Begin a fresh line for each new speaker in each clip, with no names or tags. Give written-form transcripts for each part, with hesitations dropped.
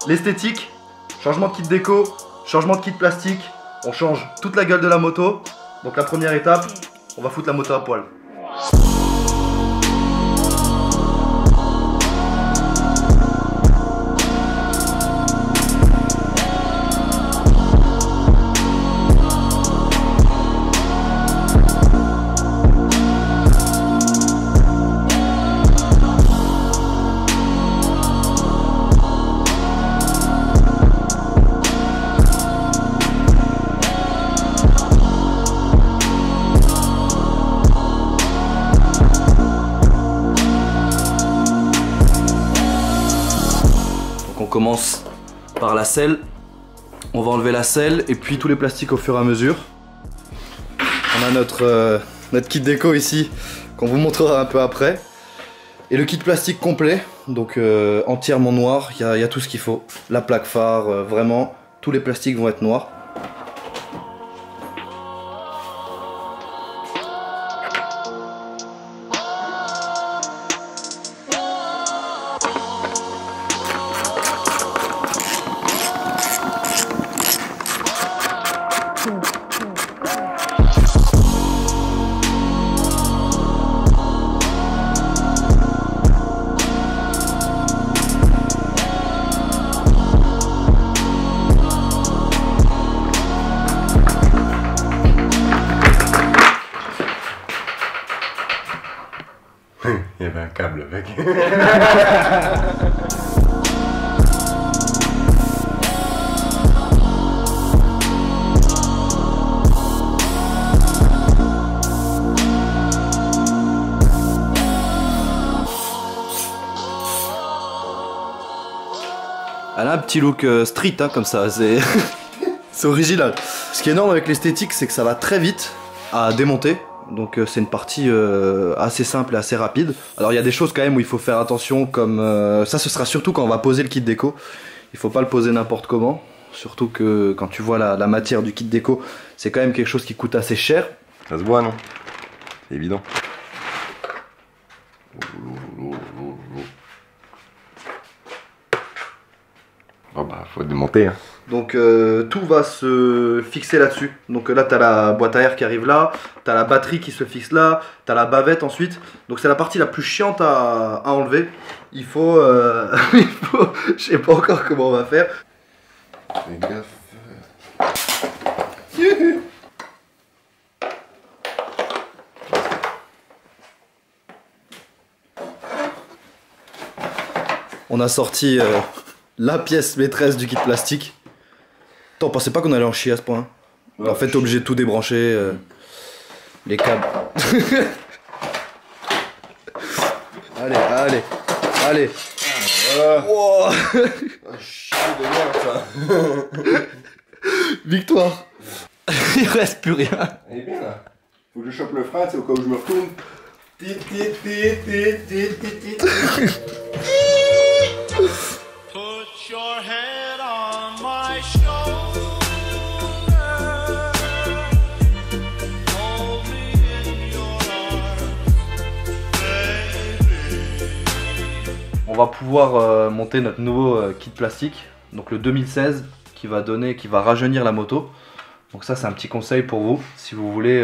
l'esthétique, changement de kit déco, changement de kit plastique. On change toute la gueule de la moto. Donc la première étape, on va foutre la moto à poil. On commence par la selle, on va enlever la selle et puis tous les plastiques au fur et à mesure. On a notre kit déco ici qu'on vous montrera un peu après. Et le kit plastique complet, donc entièrement noir, il y a tout ce qu'il faut. La plaque phare, vraiment, tous les plastiques vont être noirs.
Il y avait un câble avec.
Elle a un petit look street hein, comme ça, c'est original. Ce qui est énorme avec l'esthétique, c'est que ça va très vite à démonter. Donc c'est une partie assez simple et assez rapide. Alors il y a des choses quand même où il faut faire attention, comme ça ce sera surtout quand on va poser le kit déco. Il faut pas le poser n'importe comment. Surtout que quand tu vois la matière du kit déco, c'est quand même quelque chose qui coûte assez cher.
Ça se voit non? C'est évident. Oh bah faut démonter hein.
Donc tout va se fixer là-dessus. Donc là t'as la boîte à air qui arrive là, t'as la batterie qui se fixe là, t'as la bavette ensuite. Donc c'est la partie la plus chiante à enlever. Il faut, je sais pas encore comment on va faire.
Fais gaffe.
On a sorti la pièce maîtresse du kit plastique. Attends, on pensait pas qu'on allait en chier à ce point. Ouais, en fait, t'es obligé de tout débrancher. Les câbles. Allez, allez, allez. Wow.
Chier de merde ça.
Victoire. Il reste plus rien.
Elle est bien là. Faut que je chope le frein, c'est au cas où je me retourne.
Put your head on my shoulder. Hold me in your arms, baby.
On va pouvoir monter notre nouveau kit plastique, donc le 2016, qui va rajeunir la moto. Donc ça c'est un petit conseil pour vous, si vous voulez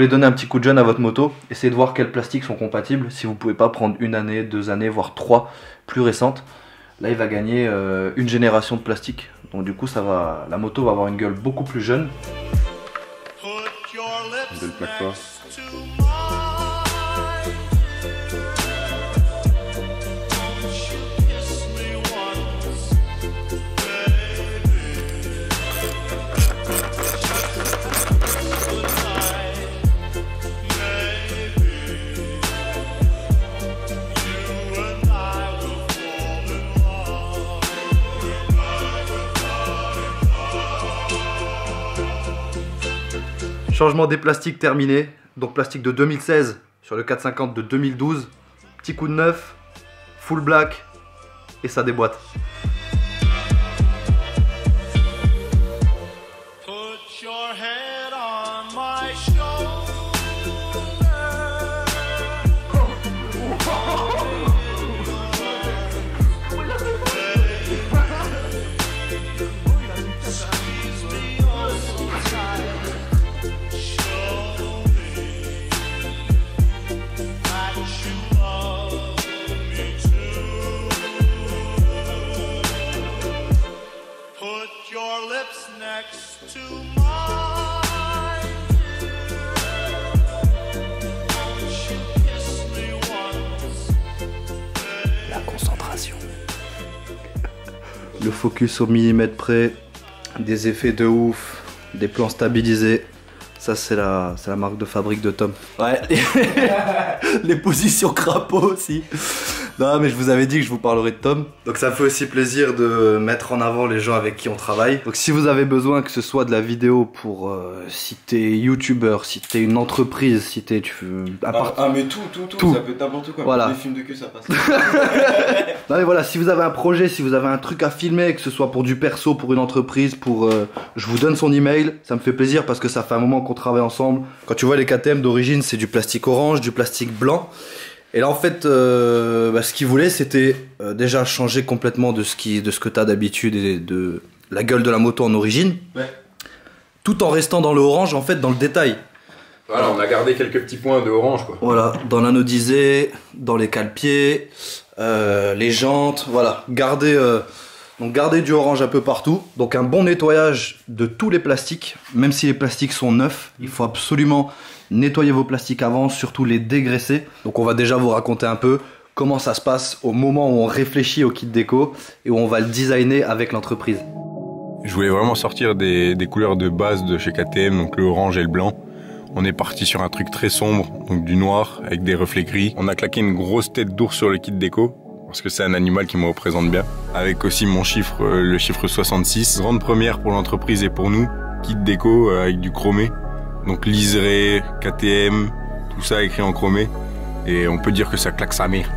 donner un petit coup de jeune à votre moto, essayez de voir quels plastiques sont compatibles. Si vous pouvez pas prendre une année, 2 années, voire 3 plus récentes, là il va gagner une génération de plastique. Donc du coup la moto va avoir une gueule beaucoup plus jeune.
Une belle plaque phare.
Changement des plastiques terminé, donc plastique de 2016 sur le 450 de 2012, petit coup de neuf, full black et ça déboîte.
Put your head on my shoulder. next to mine. Won't you kiss me once?
La concentration. Le focus au millimètre près, des effets de ouf, des plans stabilisés. Ça c'est la marque de fabrique de Tom. Ouais, les positions crapaud aussi. Non mais je vous avais dit que je vous parlerai de Tom. Donc ça me fait aussi plaisir de mettre en avant les gens avec qui on travaille. Donc si vous avez besoin que ce soit de la vidéo pour si t'es youtubeur, si t'es une entreprise, si t'es
mais tout, ça peut être n'importe quoi.
Voilà.
Des films de cul ça passe.
Non mais voilà, si vous avez un projet, si vous avez un truc à filmer, que ce soit pour du perso, pour une entreprise, pour je vous donne son email, ça me fait plaisir parce que ça fait un moment qu'on travaille ensemble. Quand tu vois les KTM d'origine, c'est du plastique orange, du plastique blanc. Et là en fait, ce qu'il voulait c'était déjà changer complètement de ce que t'as d'habitude et de la gueule de la moto en origine.
Ouais.
Tout en restant dans le orange en fait, dans le détail.
Voilà, on a gardé quelques petits points de orange quoi.
Voilà, dans l'anodisé, dans les cale-pieds, les jantes, voilà. Garder du orange un peu partout. Donc un bon nettoyage de tous les plastiques, même si les plastiques sont neufs, il faut absolument nettoyer vos plastiques avant, surtout les dégraisser. Donc on va déjà vous raconter un peu comment ça se passe au moment où on réfléchit au kit déco et où on va le designer avec l'entreprise.
Je voulais vraiment sortir des couleurs de base de chez KTM, donc le orange et le blanc. On est parti sur un truc très sombre, donc du noir avec des reflets gris. On a claqué une grosse tête d'ours sur le kit déco, parce que c'est un animal qui me représente bien. Avec aussi mon chiffre, le chiffre 66. Grande première pour l'entreprise et pour nous. Kit déco avec du chromé. Donc liseré, KTM, tout ça écrit en chromé. Et on peut dire que ça claque sa mère.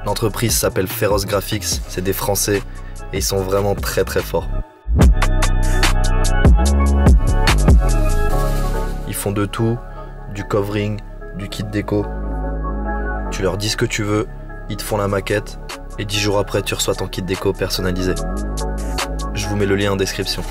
L'entreprise s'appelle Féroce Graphics, c'est des Français et ils sont vraiment très très forts. Ils font de tout, du covering, du kit déco. Tu leur dis ce que tu veux, ils te font la maquette et 10 jours après tu reçois ton kit déco personnalisé. Je vous mets le lien en description.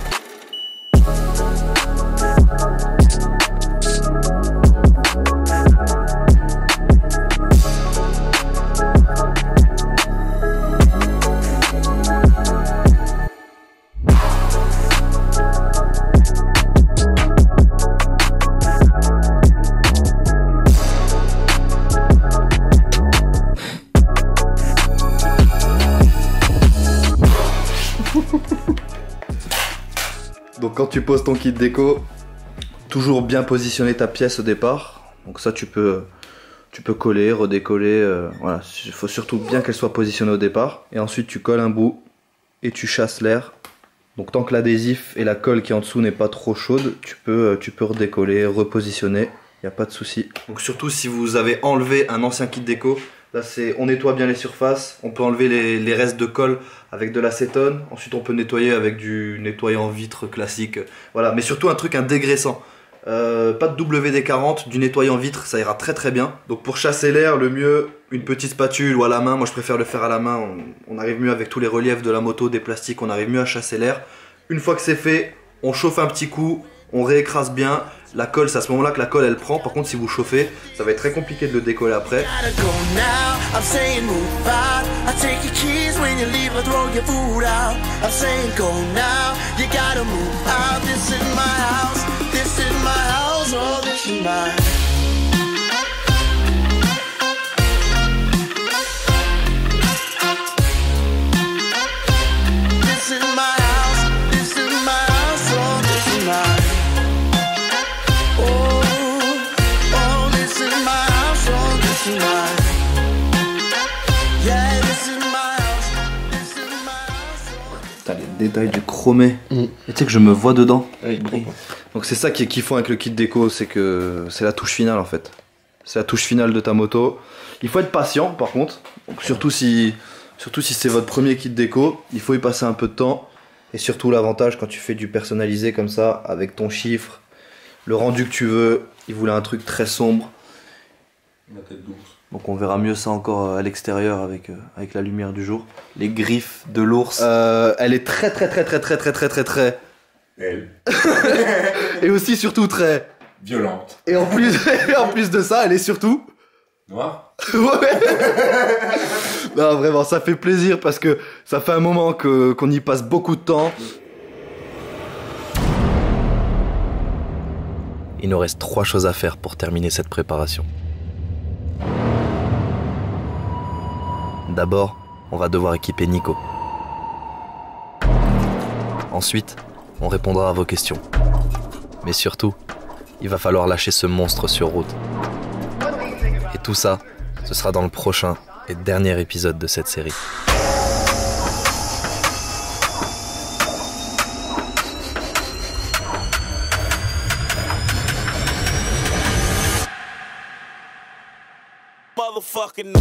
Donc quand tu poses ton kit déco, toujours bien positionner ta pièce au départ. Donc ça tu peux coller, redécoller, voilà. Il faut surtout bien qu'elle soit positionnée au départ. Et ensuite tu colles un bout et tu chasses l'air. Donc tant que l'adhésif et la colle qui est en dessous n'est pas trop chaude, tu peux redécoller, repositionner, il n'y a pas de souci. Donc surtout si vous avez enlevé un ancien kit déco, là on nettoie bien les surfaces, on peut enlever les restes de colle avec de l'acétone, ensuite on peut nettoyer avec du nettoyant vitre classique, voilà, mais surtout un dégraissant. Pas de WD-40, du nettoyant vitre, ça ira très très bien. Donc pour chasser l'air, le mieux, une petite spatule ou à la main, moi je préfère le faire à la main, on arrive mieux avec tous les reliefs de la moto, des plastiques, on arrive mieux à chasser l'air. Une fois que c'est fait, on chauffe un petit coup, on réécrase bien. La colle, c'est à ce moment-là que la colle elle prend. Par contre, si vous chauffez, ça va être très compliqué de le décoller après. Putain, les détails du chromé. Et tu sais que je me vois dedans. Donc c'est ça qui est kiffant avec le kit déco, c'est que c'est la touche finale en fait. C'est la touche finale de ta moto. Il faut être patient par contre. Donc, surtout si c'est votre premier kit déco, il faut y passer un peu de temps. Et surtout l'avantage quand tu fais du personnalisé comme ça, avec ton chiffre, le rendu que tu veux, il voulait un truc très sombre.
La tête d'ours.
Donc on verra mieux ça encore à l'extérieur avec la lumière du jour. Les griffes de l'ours. Elle est très.
Elle.
Et aussi surtout très...
Violente.
Et en plus de ça, elle est surtout...
Noire.
Ouais. Non, vraiment, ça fait plaisir parce que ça fait un moment qu'on y passe beaucoup de temps. Il nous reste 3 choses à faire pour terminer cette préparation. D'abord, on va devoir équiper Nico. Ensuite, on répondra à vos questions. Mais surtout, il va falloir lâcher ce monstre sur route. Et tout ça, ce sera dans le prochain et dernier épisode de cette série.
Motherfucking